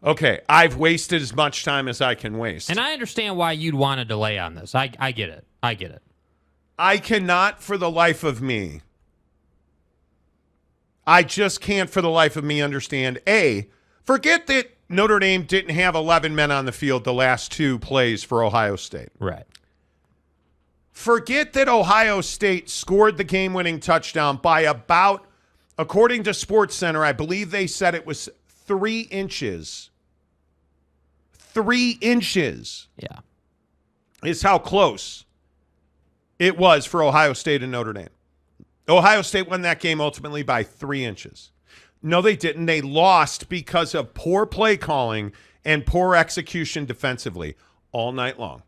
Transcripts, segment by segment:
Okay, I've wasted as much time as I can waste. And I understand why you'd want a delay on this. I get it. I get it. I cannot for the life of me. I just can't for the life of me understand. Forget that Notre Dame didn't have 11 men on the field the last 2 plays for Ohio State. Right. Forget that Ohio State scored the game-winning touchdown by about, according to SportsCenter, I believe they said it was 3 inches. 3 inches. Yeah. Is how close it was for Ohio State and Notre Dame. Ohio State won that game ultimately by 3 inches. No, they didn't. They lost because of poor play calling and poor execution defensively all night long.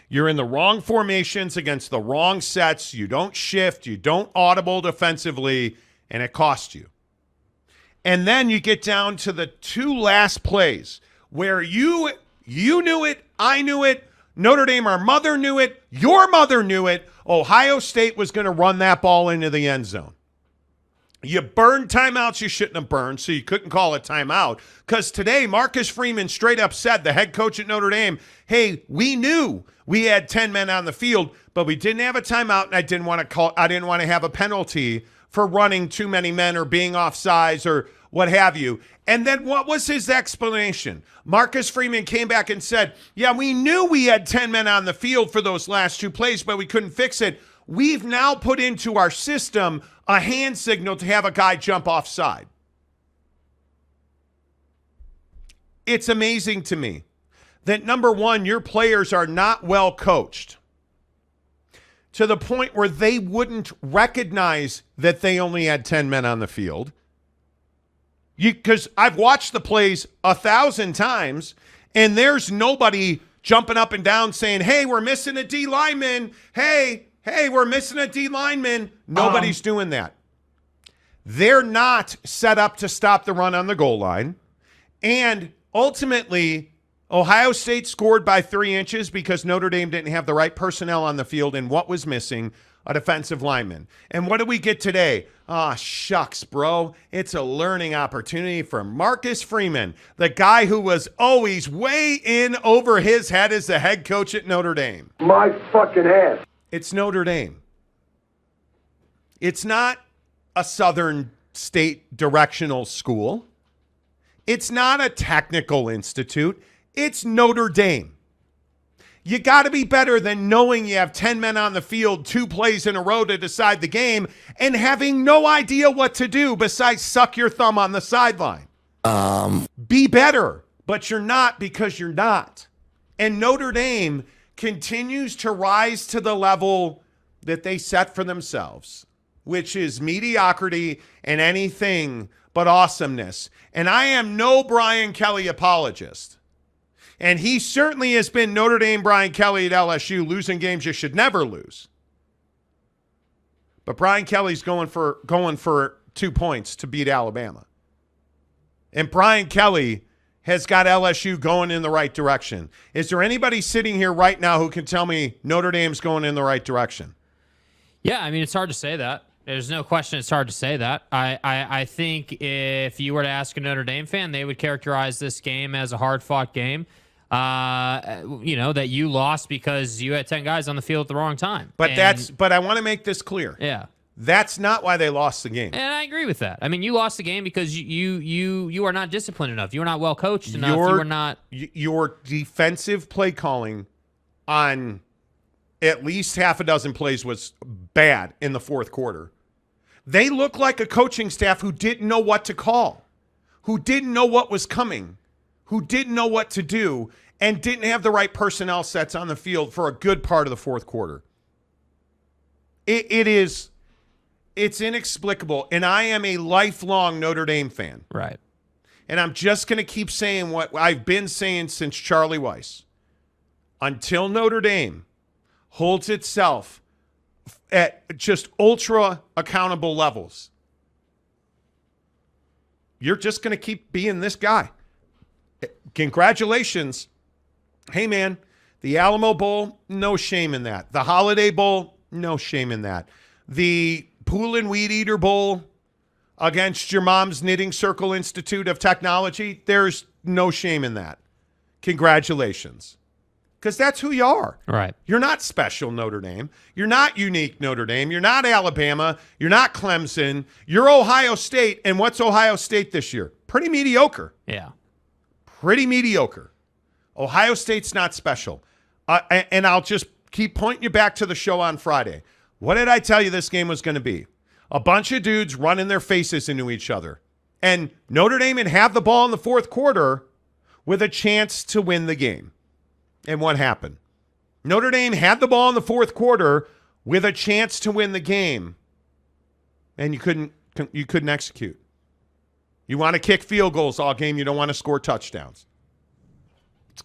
You're in the wrong formations against the wrong sets. You don't shift. You don't audible defensively, and it costs you. And then you get down to the 2 last plays where you knew it, I knew it, Notre Dame, our mother knew it, your mother knew it. Ohio State was going to run that ball into the end zone. You burned timeouts you shouldn't have burned, so you couldn't call it timeout. Because today, Marcus Freeman straight up said, the head coach at Notre Dame, hey, we knew we had 10 men on the field, but we didn't have a timeout, and I didn't want to have a penalty for running too many men or being offsides or what have you. And then what was his explanation? Marcus Freeman came back and said, yeah, we knew we had 10 men on the field for those last 2 plays, but we couldn't fix it. We've now put into our system a hand signal to have a guy jump offside. It's amazing to me that, number one, your players are not well coached to the point where they wouldn't recognize that they only had 10 men on the field. Because I've watched the plays 1,000 times, and there's nobody jumping up and down saying, hey, we're missing a D lineman. Hey, we're missing a D lineman. Nobody's doing that. They're not set up to stop the run on the goal line. And ultimately, Ohio State scored by 3 inches because Notre Dame didn't have the right personnel on the field, and what was missing? A defensive lineman. And what do we get today? Shucks, bro. It's a learning opportunity for Marcus Freeman, the guy who was always way in over his head as the head coach at Notre Dame. My fucking ass. It's Notre Dame. It's not a Southern State directional school. It's not a technical institute. It's Notre Dame. You got to be better than knowing you have 10 men on the field, 2 plays in a row to decide the game, and having no idea what to do besides suck your thumb on the sideline. Be better, but you're not because you're not. And Notre Dame continues to rise to the level that they set for themselves, which is mediocrity and anything but awesomeness. And I am no Brian Kelly apologist. And he certainly has been Notre Dame Brian Kelly at LSU, losing games you should never lose. But Brian Kelly's going for 2 points to beat Alabama. And Brian Kelly has got LSU going in the right direction. Is there anybody sitting here right now who can tell me Notre Dame's going in the right direction? Yeah, I mean, it's hard to say that. There's no question it's hard to say that. I think if you were to ask a Notre Dame fan, they would characterize this game as a hard-fought game. That you lost because you had 10 guys on the field at the wrong time. But I want to make this clear. Yeah. That's not why they lost the game. And I agree with that. I mean, you lost the game because you are not disciplined enough. You are not well coached enough. You are not. Your defensive play calling on at least half a dozen plays was bad in the fourth quarter. They look like a coaching staff who didn't know what to call, who didn't know what was coming, who didn't know what to do, and didn't have the right personnel sets on the field for a good part of the fourth quarter. It's inexplicable, and I am a lifelong Notre Dame fan. Right. And I'm just going to keep saying what I've been saying since Charlie Weiss. Until Notre Dame holds itself at just ultra accountable levels, you're just going to keep being this guy. Congratulations. Hey, man, the Alamo Bowl, no shame in that. The Holiday Bowl, no shame in that. The Pool and Weed Eater Bowl against your mom's Knitting Circle Institute of Technology, there's no shame in that. Congratulations. Because that's who you are. Right. You're not special, Notre Dame. You're not unique, Notre Dame. You're not Alabama. You're not Clemson. You're Ohio State. And what's Ohio State this year? Pretty mediocre. Yeah. Pretty mediocre. Ohio State's not special. And I'll just keep pointing you back to the show on Friday. What did I tell you this game was going to be? A bunch of dudes running their faces into each other. And Notre Dame would have the ball in the fourth quarter with a chance to win the game. And what happened? Notre Dame had the ball in the fourth quarter with a chance to win the game. And you couldn't execute. You want to kick field goals all game. You don't want to score touchdowns.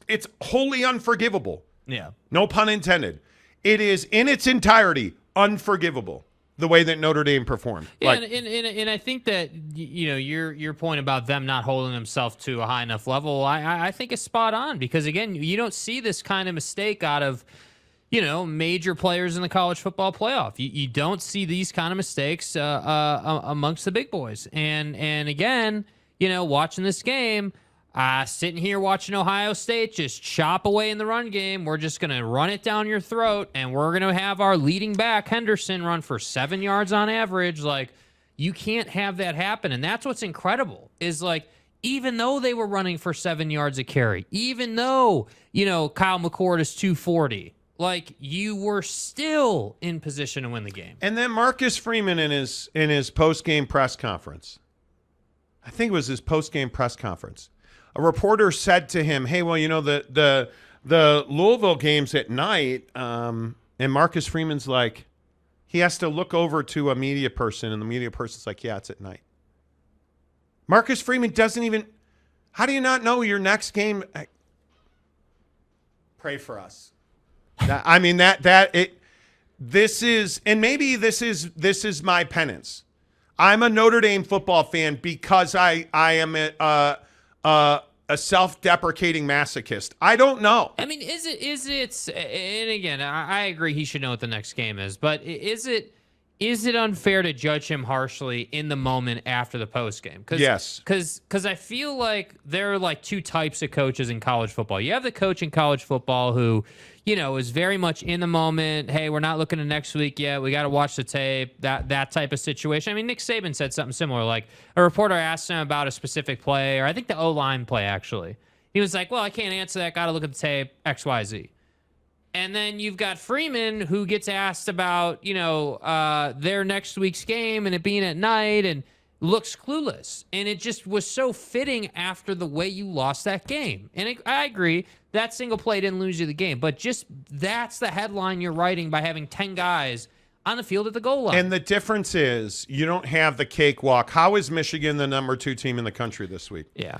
It's wholly unforgivable. Yeah. No pun intended. It is in its entirety unforgivable the way that Notre Dame performed. Yeah, and I think that your point about them not holding themselves to a high enough level, I think is spot on, because again, you don't see this kind of mistake out of major players in the college football playoff. You don't see these kind of mistakes amongst the big boys. And again, watching this game, sitting here watching Ohio State just chop away in the run game. We're just going to run it down your throat, and we're going to have our leading back, Henderson, run for 7 yards on average. Like, you can't have that happen. And that's what's incredible is, like, even though they were running for 7 yards a carry, even though, Kyle McCord is 240, like, you were still in position to win the game. And then Marcus Freeman in his post-game press conference, I think it was his post-game press conference, a reporter said to him, hey, well, the Louisville game's at night, and Marcus Freeman's like, he has to look over to a media person, and the media person's like, yeah, it's at night. Marcus Freeman doesn't even, how do you not know your next game? Pray for us. I mean, this is my penance. I'm a Notre Dame football fan because I am a self-deprecating masochist. I don't know. I mean, is it, and again, I agree he should know what the next game is, but is it unfair to judge him harshly in the moment after the postgame? Yes. Because I feel like there are like two types of coaches in college football. You have the coach in college football who, is very much in the moment. Hey, we're not looking at next week yet. We got to watch the tape, that type of situation. I mean, Nick Saban said something similar. Like, a reporter asked him about a specific play, or I think the O-line play, actually. He was like, well, I can't answer that. Got to look at the tape, X, Y, Z. And then you've got Freeman, who gets asked about, their next week's game and it being at night, and looks clueless. And it just was so fitting after the way you lost that game. And I agree, that single play didn't lose you the game. But just that's the headline you're writing by having 10 guys on the field at the goal line. And the difference is you don't have the cakewalk. How is Michigan the number 2 team in the country this week? Yeah.